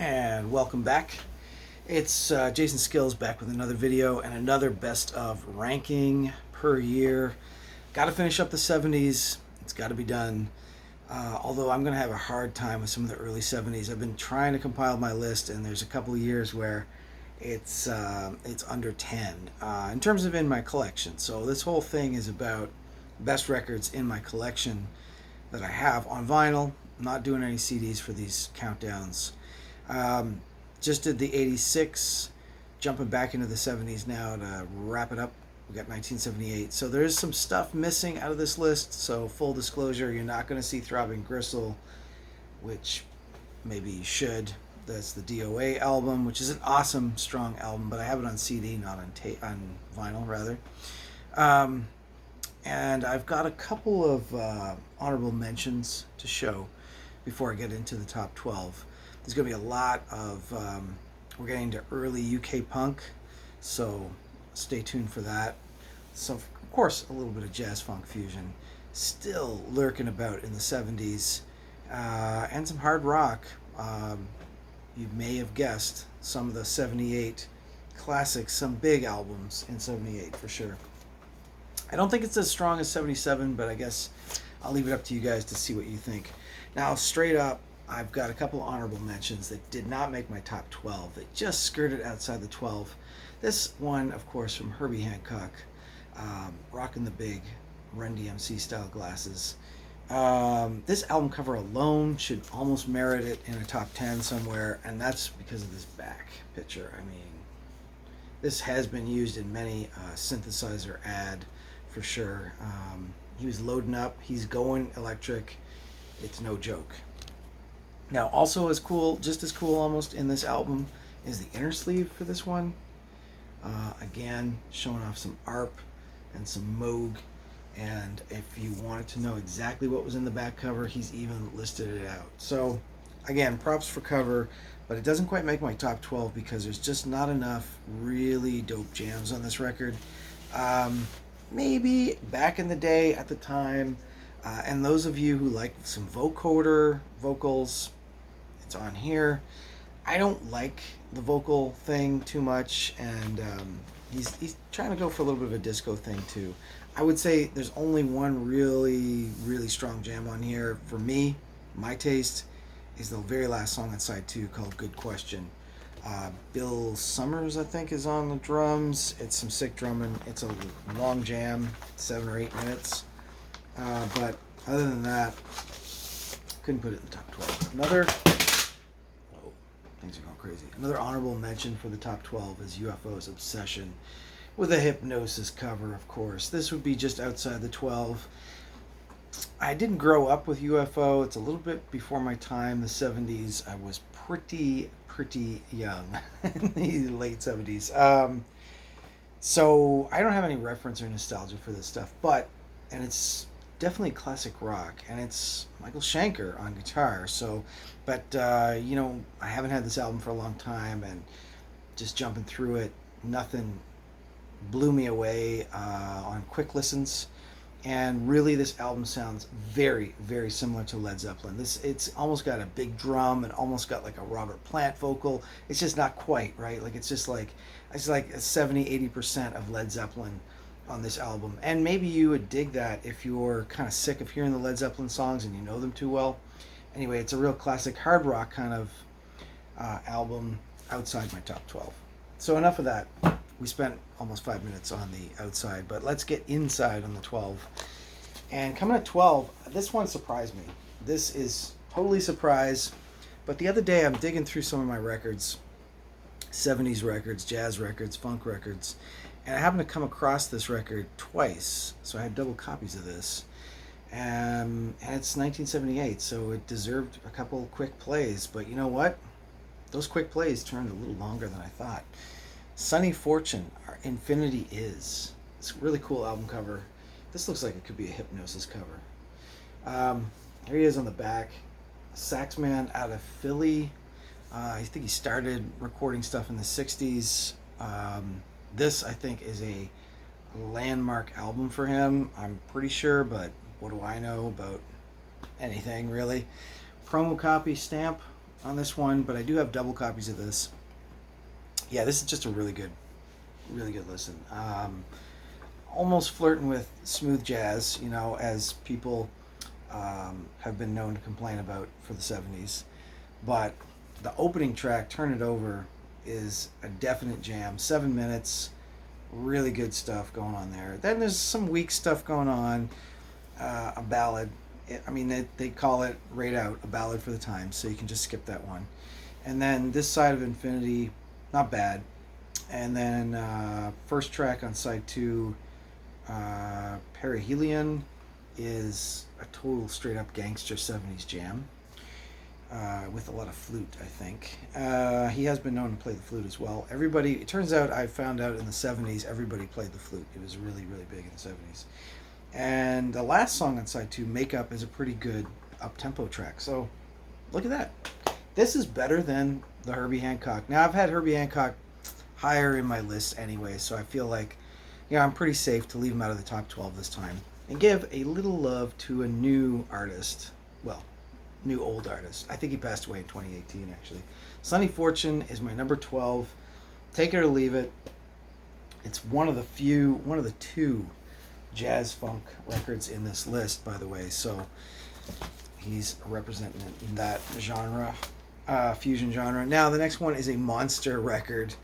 And welcome back. It's Jason Skills back with another video and another best of ranking per year. Got to finish up the 70s. It's got to be done. Although I'm going to have a hard time with some of the early 70s. I've been trying to compile my list, and there's a couple of years where it's under 10 in terms of in my collection. So this whole thing is about best records in my collection that I have on vinyl. I'm not doing any CDs for these countdowns. Just did the 86, jumping back into the 70s now to wrap it up. We got 1978. So there's some stuff missing out of this list. So full disclosure, you're not going to see Throbbing Gristle, which maybe you should. That's the DOA album, which is an awesome, strong album, but I have it on CD, not on vinyl, rather. And I've got a couple of honorable mentions to show before I get into the top 12. There's going to be a lot of, we're getting into early UK punk, so stay tuned for that. So, of course, a little bit of jazz funk fusion still lurking about in the 70s, and some hard rock. You may have guessed some of the 78 classics, some big albums in 78 for sure. I don't think it's as strong as 77, but I guess I'll leave it up to you guys to see what you think. Now, straight up, I've got a couple of honorable mentions that did not make my top 12. That just skirted outside the 12. This one, of course, from Herbie Hancock, rocking the big Run DMC style glasses. This album cover alone should almost merit it in a top 10 somewhere, and that's because of this back picture. I mean, this has been used in many synthesizer ad for sure. He was loading up. He's going electric. It's no joke. Now, also as cool, just as cool almost in this album, is the inner sleeve for this one. Again, showing off some ARP and some Moog. And if you wanted to know exactly what was in the back cover, he's even listed it out. So, again, props for cover, but it doesn't quite make my top 12 because there's just not enough really dope jams on this record. Maybe back in the day at the time, and those of you who like some vocoder vocals, it's on here. I don't like the vocal thing too much, and he's trying to go for a little bit of a disco thing too. I would say there's only one really, really strong jam on here for me. My taste is the very last song on side 2 called Good Question. Bill Summers, I think, is on the drums. It's some sick drumming. It's a long jam, 7 or 8 minutes. But other than that, couldn't put it in the top 12. Things are going crazy. Another honorable mention for the top 12 is UFO's Obsession, with a Hypnosis cover, of course. This would be just outside the 12. I didn't grow up with UFO. It's a little bit before my time, the 70s. I was pretty young in the late 70s. So I don't have any reference or nostalgia for this stuff, and it's definitely classic rock, and it's Michael Schenker on guitar. So, but I haven't had this album for a long time, and just jumping through it, nothing blew me away on quick listens. And really, this album sounds very, very similar to Led Zeppelin. It's almost got a big drum and almost got like a Robert Plant vocal. It's just not quite, right? Like it's like a 70-80% of Led Zeppelin on this album. And maybe you would dig that if you're kind of sick of hearing the Led Zeppelin songs and you know them too well. Anyway, it's a real classic hard rock kind of album outside my top 12. So enough of that. We spent almost 5 minutes on the outside, but let's get inside on the 12. And coming at 12, this one surprised me. This is totally surprise. But the other day, I'm digging through some of my records, 70s records, jazz records, funk records, and I happened to come across this record twice. So I had double copies of this. And it's 1978, so it deserved a couple quick plays. But you know what? Those quick plays turned a little longer than I thought. Sunny Fortune, our Infinity Is. It's a really cool album cover. This looks like it could be a Hypnosis cover. Here he is on the back. Sax man out of Philly. I think he started recording stuff in the 60s. This, I think, is a landmark album for him. I'm pretty sure, but what do I know about anything, really? Promo copy stamp on this one, but I do have double copies of this. Yeah, this is just a really good listen. Almost flirting with smooth jazz, you know, as people have been known to complain about for the 70s. But the opening track, Turn It Over, is a definite jam. 7 minutes, really good stuff going on there. Then there's some weak stuff going on, a ballad. I mean, they call it right out a ballad for the times, so you can just skip that one. And then This Side of Infinity, not bad. And then first track on side two, Perihelion, is a total straight up gangster 70s jam with a lot of flute, I think. He has been known to play the flute as well. Everybody, it turns out, I found out in the 70s, everybody played the flute. It was really, really big in the 70s. And the last song on side two, Makeup, is a pretty good up-tempo track. So look at that. This is better than the Herbie Hancock. Now, I've had Herbie Hancock higher in my list anyway, so I feel like, you know, I'm pretty safe to leave him out of the top 12 this time and give a little love to a new artist. Well, new old artist. I think he passed away in 2018, actually. Sonny Fortune is my number 12. Take it or leave it. It's one of the two jazz funk records in this list, by the way, so he's representing it in that genre, fusion genre. Now, the next one is a monster record.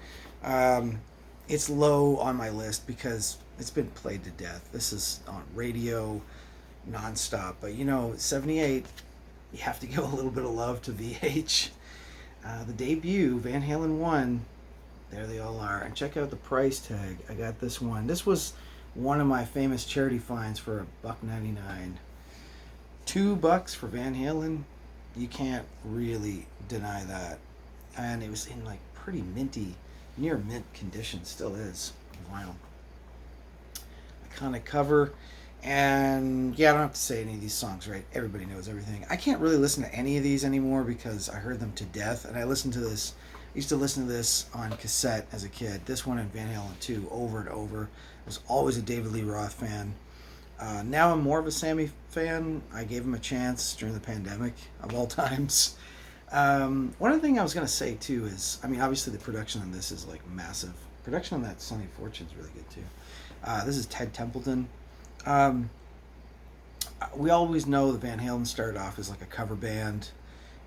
It's low on my list because it's been played to death. This is on radio nonstop, but you know, 78, you have to give a little bit of love to VH. The debut, Van Halen 1, there they all are. And check out the price tag. I got this one. This was one of my famous charity finds for $1.99. $2 for Van Halen. You can't really deny that. And it was in like pretty minty, near mint condition, still is. Vinyl. Iconic cover. And yeah, I don't have to say any of these songs, right? Everybody knows everything. I can't really listen to any of these anymore because I heard them to death. And I used to listen to this on cassette as a kid. This one and Van Halen 2 over and over. I was always a David Lee Roth fan. Now I'm more of a Sammy fan. I gave him a chance during the pandemic, of all times. One other thing I was going to say, too, is, I mean, obviously the production on this is, like, massive. Production on that Sonny Fortune's really good, too. This is Ted Templeton. We always know that Van Halen started off as, like, a cover band.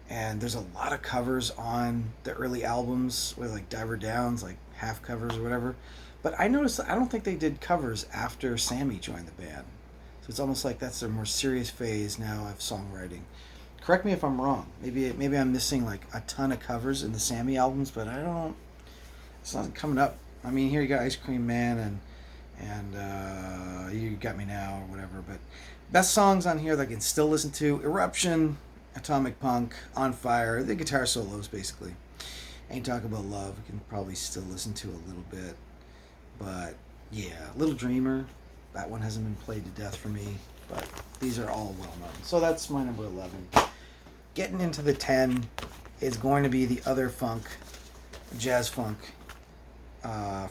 And there's a lot of covers on the early albums with, like, Diver Downs, like, half covers or whatever. But I noticed that I don't think they did covers after Sammy joined the band. So it's almost like that's their more serious phase now of songwriting. Correct me if I'm wrong. Maybe I'm missing like a ton of covers in the Sammy albums, but I don't. It's not coming up. I mean, here you got Ice Cream Man and You Got Me Now or whatever. But best songs on here that I can still listen to: Eruption, Atomic Punk, On Fire, the guitar solos basically. Ain't Talk About Love. I can probably still listen to a little bit. But yeah, Little Dreamer, that one hasn't been played to death for me, but these are all well known. So that's my number 11. Getting into the 10 is going to be the other funk, jazz funk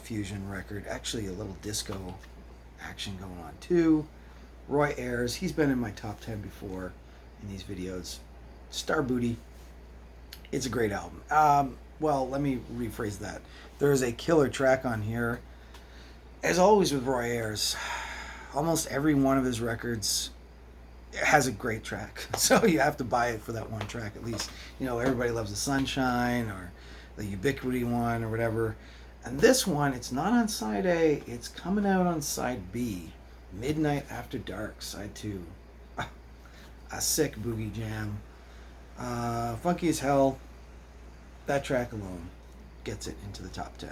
fusion record. Actually, a little disco action going on too. Roy Ayers, he's been in my top 10 before in these videos. Star Booty, it's a great album. Well, let me rephrase that. There's a killer track on here. As always with Roy Ayers, almost every one of his records has a great track. So you have to buy it for that one track at least. You know, Everybody Loves the Sunshine or the Ubiquity one or whatever. And this one, it's not on side A, it's coming out on side B. Midnight After Dark, side 2. A sick boogie jam. Funky as hell. That track alone gets it into the top 10.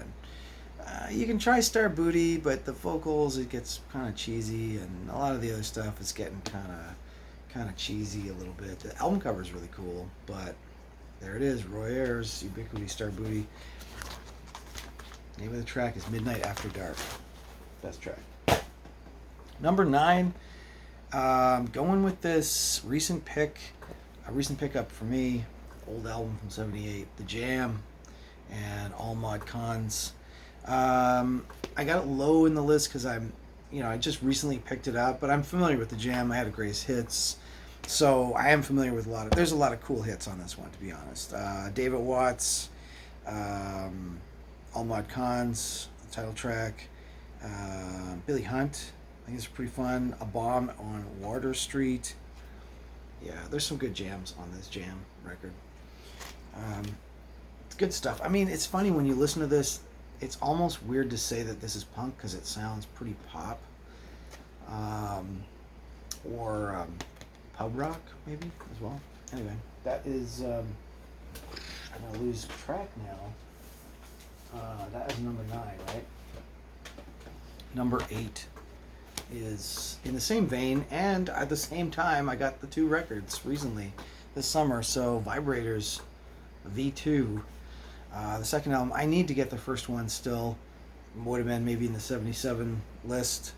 You can try Star Booty, but the vocals, it gets kind of cheesy, and a lot of the other stuff is getting kind of cheesy a little bit. The album cover is really cool, but there it is, Roy Ayers, Ubiquity, Star Booty. Name of the track is Midnight After Dark. Best track. Number 9, going with this recent pickup for me, old album from 78, The Jam, and All Mod Cons. I got it low in the list because I just recently picked it up, but I'm familiar with The Jam. I had a greatest hits. So I am familiar with there's a lot of cool hits on this one, to be honest. David Watts, um, Almod Khan's title track, Billy Hunt, I think it's pretty fun. A Bomb on Water Street. Yeah, there's some good jams on this jam record. Um, it's good stuff. I mean, it's funny when you listen to this, it's almost weird to say that this is punk because it sounds pretty pop. Um, or pub rock, maybe, as well. Anyway, that is, I'm going to lose track now. That is number 9, right? Number 8 is in the same vein, and at the same time, I got the 2 records recently this summer. So Vibrators V2, the second album. I need to get the first one still. Would have been maybe in the 77 list.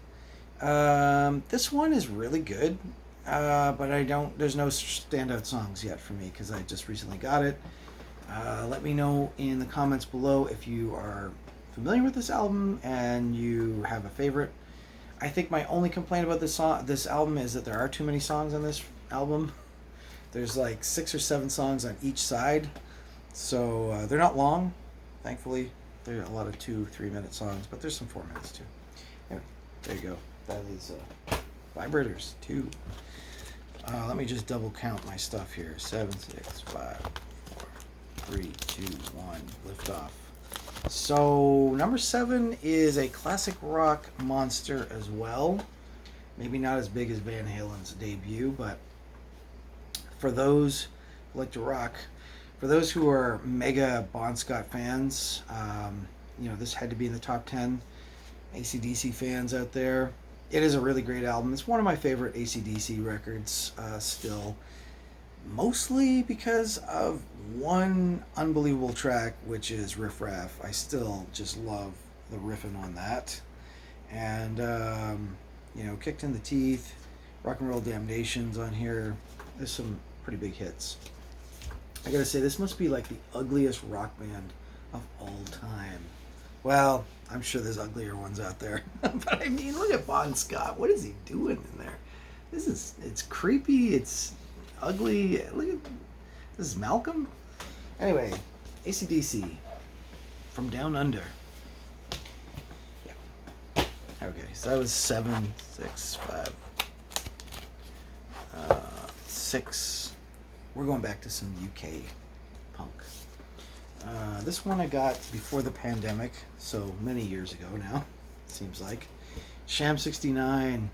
This one is really good, but there's no standout songs yet for me because I just recently got it. Let me know in the comments below if you are familiar with this album and you have a favorite. I think my only complaint about this album is that there are too many songs on this album. There's like 6 or 7 songs on each side, so they're not long, thankfully. There are a lot of 2-3 minute songs, but there's some 4 minutes too. Anyway, there you go. That is Vibrators 2. Let me just double count my stuff here. 7, 6, 5, 4, 3, 2, 1. Lift off. So number 7 is a classic rock monster as well. Maybe not as big as Van Halen's debut, but for those who like to rock, for those who are mega Bon Scott fans, this had to be in the top 10. AC/DC fans out there, it is a really great album. It's one of my favorite AC/DC records still, mostly because of one unbelievable track, which is Riff Raff. I still just love the riffing on that. And, Kicked in the Teeth, Rock and Roll Damnation's on here. There's some pretty big hits. I gotta say, this must be like the ugliest rock band of all time. Well, I'm sure there's uglier ones out there. But I mean, look at Bon Scott. What is he doing in there? It's creepy. It's ugly. Look at, this is Malcolm? Anyway, AC/DC from Down Under. Yeah. Okay, so that was 7, 6, 5, 6. We're going back to some UK punk. This one I got before the pandemic, so many years ago now, seems like. Sham 69,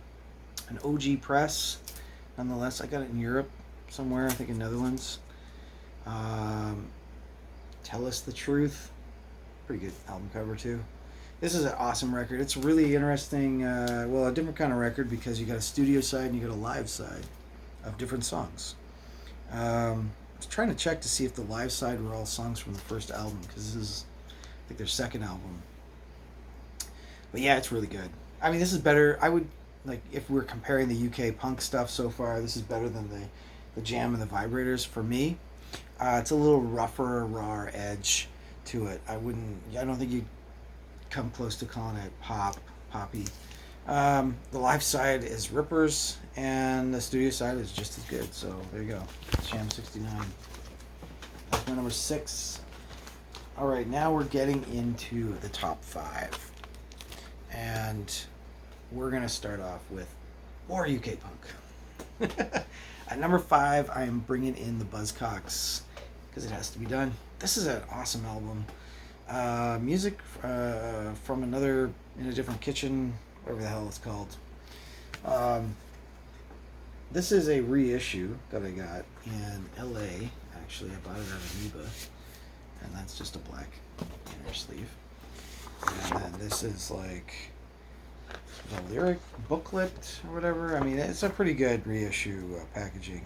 an OG press. Nonetheless, I got it in Europe somewhere, I think in Netherlands. Tell Us the Truth. Pretty good album cover, too. This is an awesome record. It's really interesting, a different kind of record because you got a studio side and you got a live side of different songs. I was trying to check to see if the live side were all songs from the first album, because this is, I think, their second album. But yeah, it's really good. I mean, this is better. I would, if we're comparing the UK punk stuff so far, this is better than the Jam and the Vibrators for me. It's a little rougher, raw edge to it. I don't think you'd come close to calling it poppy. The live side is rippers, and the studio side is just as good. So there you go. Sham 69. That's my number 6. All right, now we're getting into the top 5. And we're going to start off with more UK punk. At number 5, I am bringing in the Buzzcocks, because it has to be done. This is an awesome album. Music from another, in a different kitchen, whatever the hell it's called. This is a reissue that I got in LA. Actually, I bought it at Amoeba, and that's just a black inner sleeve. And then this is like a lyric booklet or whatever. I mean, it's a pretty good reissue packaging.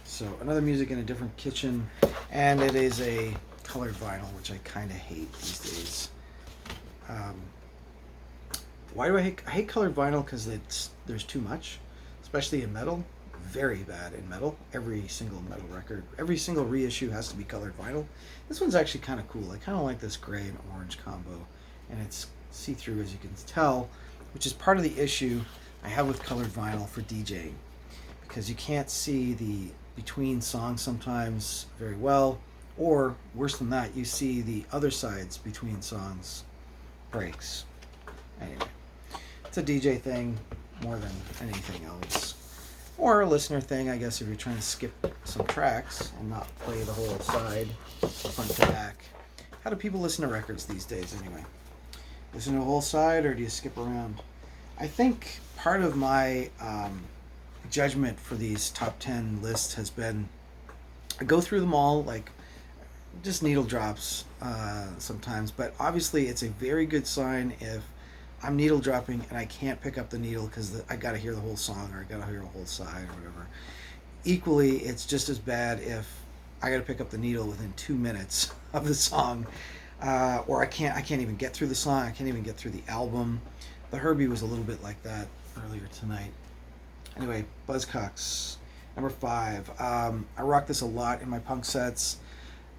So another Music in a Different Kitchen, and it is a colored vinyl, which I kind of hate these days. Why do I hate? I hate colored vinyl because there's too much, especially in metal. Very bad in metal. Every single metal record, every single reissue has to be colored vinyl. This one's actually kind of cool. I kind of like this gray and orange combo, and it's see-through, as you can tell, which is part of the issue I have with colored vinyl for DJing, because you can't see the between songs sometimes very well, or worse than that, you see the other sides between songs breaks. Anyway, it's a DJ thing more than anything else. Or a listener thing, I guess, if you're trying to skip some tracks and not play the whole side front to back. How do people listen to records these days, anyway? Listen to a whole side, or do you skip around? I think part of my judgment for these top 10 lists has been I go through them all, like, just needle drops sometimes, but obviously it's a very good sign if I'm needle dropping and I can't pick up the needle because I got to hear the whole song or I got to hear a whole side or whatever. Equally, it's just as bad if I got to pick up the needle within 2 minutes of the song, or I can't even get through the song. I can't even get through the album. The Herbie was a little bit like that earlier tonight. Anyway, Buzzcocks, number 5. I rock this a lot in my punk sets.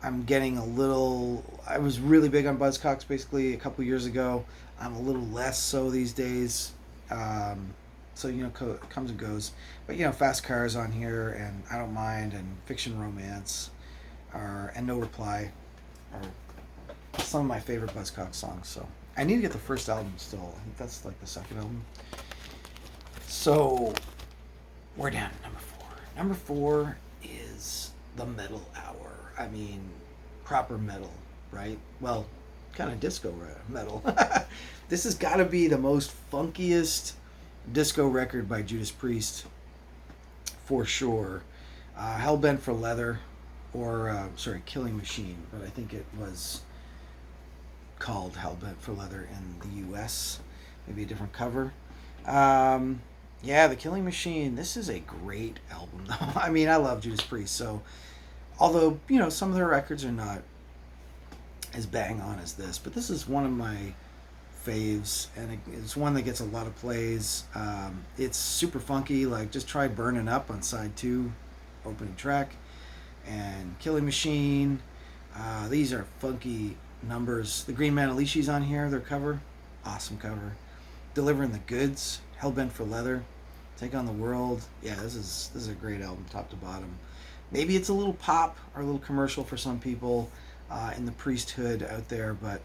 I'm getting a little... I was really big on Buzzcocks basically a couple years ago. I'm a little less so these days. So, it comes and goes. But, Fast Cars on here, and I Don't Mind, and Fiction Romance, and No Reply are some of my favorite Buzzcocks songs. So I need to get the first album still. I think that's like the second album. So we're down to number 4. Number 4 is the Metal Hour. I mean, proper metal, right? Well, kind of disco metal. This has got to be the most funkiest disco record by Judas Priest, for sure. Hellbent for Leather, or, Killing Machine, but I think it was called Hellbent for Leather in the U.S. Maybe a different cover. Yeah, The Killing Machine. This is a great album, though. I mean, I love Judas Priest, so... Although, some of their records are not as bang on as this, but this is one of my faves, and it's one that gets a lot of plays. It's super funky, like just try Burning Up on side 2, opening track, and Killing Machine. These are funky numbers. The Green Manalishis on here, their cover, awesome cover. Delivering the Goods, Hellbent for Leather, Take on the World. Yeah, this is a great album, top to bottom. Maybe it's a little pop or a little commercial for some people in the priesthood out there, but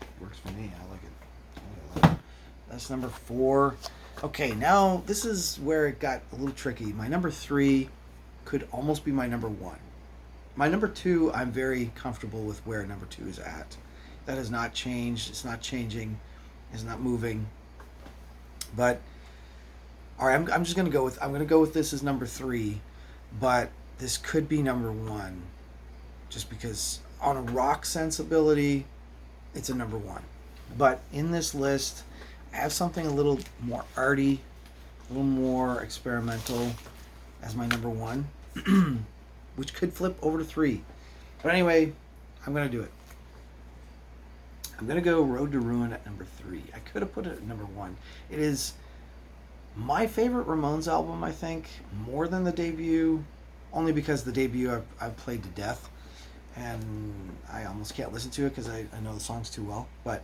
it works for me. I like it. That's number 4. Okay, now this is where it got a little tricky. My number 3 could almost be my number 1. My number 2, I'm very comfortable with where number 2 is at. That has not changed. It's not changing. It's not moving. But all right, I'm just gonna go with this as number 3, but this could be number 1, just because on a rock sensibility, it's a number 1. But in this list, I have something a little more arty, a little more experimental as my number 1, which could flip over to 3. But anyway, I'm going to do it. I'm going to go Road to Ruin at number 3. I could have put it at number 1. It is my favorite Ramones album, I think, more than the debut. Only because the debut I've played to death, and I almost can't listen to it because I know the songs too well. But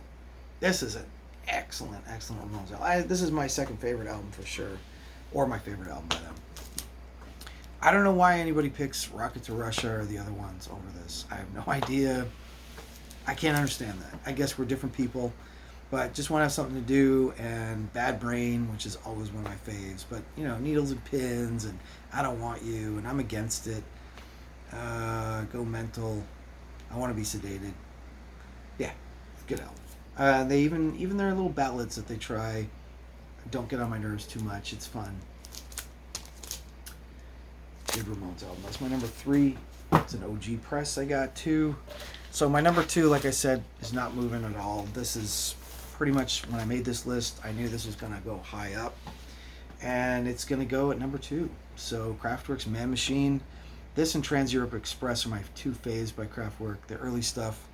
this is an excellent Ramones album. This is my second favorite album for sure, or my favorite album by them. I don't know why anybody picks Rocket to Russia or the other ones over this. I have no idea. I can't understand that. I guess we're different people, but just want to have something to do. And Bad Brain, which is always one of my faves, but Needles and Pins and I Don't Want You, and I'm Against It. Go Mental. I Want to Be Sedated. Yeah, good album. They even their little ballads that they try don't get on my nerves too much. It's fun. Good Ramones album. That's my number 3. It's an OG press I got too. So my number 2, like I said, is not moving at all. This is pretty much, when I made this list, I knew this was going to go high up. And it's going to go at number 2. So Kraftwerk's Man Machine. This and Trans Europe Express are my 2 faves by Kraftwerk. The early stuff.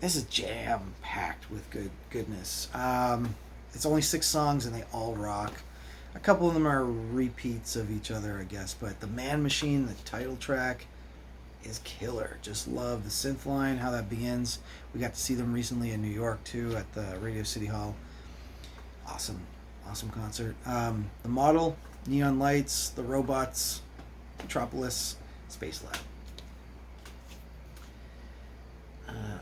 This is jam-packed with goodness. It's only 6 songs and they all rock. A couple of them are repeats of each other, I guess. But the Man Machine, the title track, is killer. Just love the synth line, how that begins. We got to see them recently in New York too at the Radio City Hall. Awesome concert. The Model, Neon Lights, The Robots, Metropolis, Space Lab.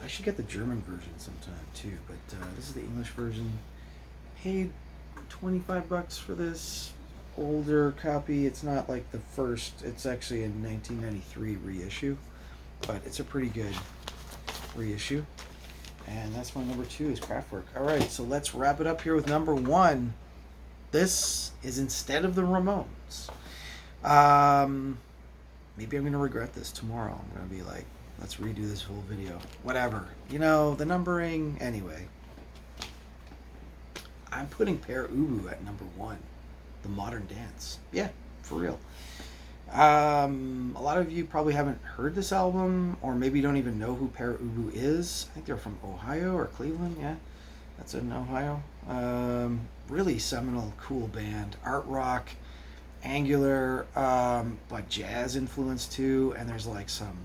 I should get the German version sometime too, but this is the English version. Paid $25 for this older copy. It's not like the first, it's actually a 1993 reissue, but it's a pretty good reissue. And that's my number 2 is Kraftwerk. All right, so let's wrap it up here with number 1. This is instead of the Ramones. Maybe I'm going to regret this tomorrow. I'm going to be like, let's redo this whole video. Whatever. You know, the numbering. Anyway. I'm putting Pere Ubu at number 1. The Modern Dance. Yeah, for real. A lot of you probably haven't heard this album, or maybe don't even know who Pere Ubu is. I think they're from Ohio or Cleveland. Yeah, that's in Ohio. Really seminal, cool band. Art rock, angular, but jazz influence too. And there's like some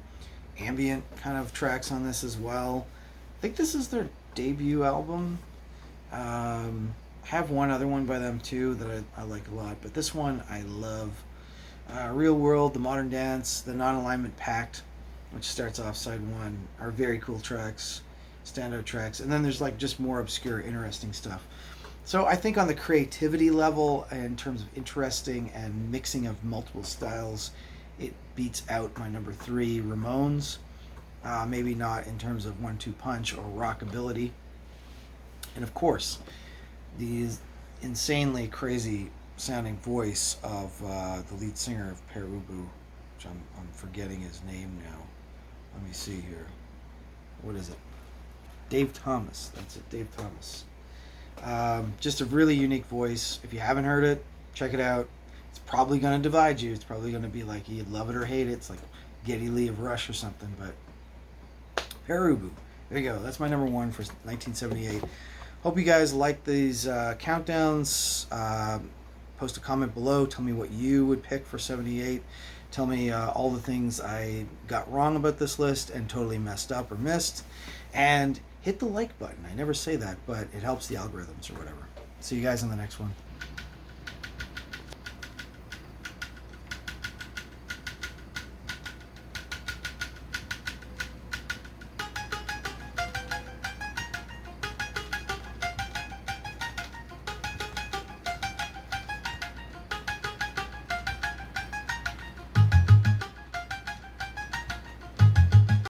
ambient kind of tracks on this as well. I think this is their debut album. I have one other one by them too that I like a lot, but this one I love. Real World, The Modern Dance, The Non-Alignment Pact, which starts off side 1, are very cool tracks, standout tracks. And then there's like just more obscure, interesting stuff. So I think on the creativity level, in terms of interesting and mixing of multiple styles, it beats out my number 3, Ramones. Maybe not in terms of 1-2 punch or rockability. And of course, the insanely crazy sounding voice of the lead singer of Pere Ubu, which I'm forgetting his name now. Let me see here. What is it? Dave Thomas. That's it, Dave Thomas. Just a really unique voice. If you haven't heard it, check it out. It's probably going to divide you. It's probably going to be like you love it or hate it. It's like Geddy Lee of Rush or something. But Pere Ubu. There you go. That's my number 1 for 1978. Hope you guys like these countdowns. Post a comment below. Tell me what you would pick for 78. Tell me all the things I got wrong about this list and totally messed up or missed. And hit the like button. I never say that, but it helps the algorithms or whatever. See you guys in the next one.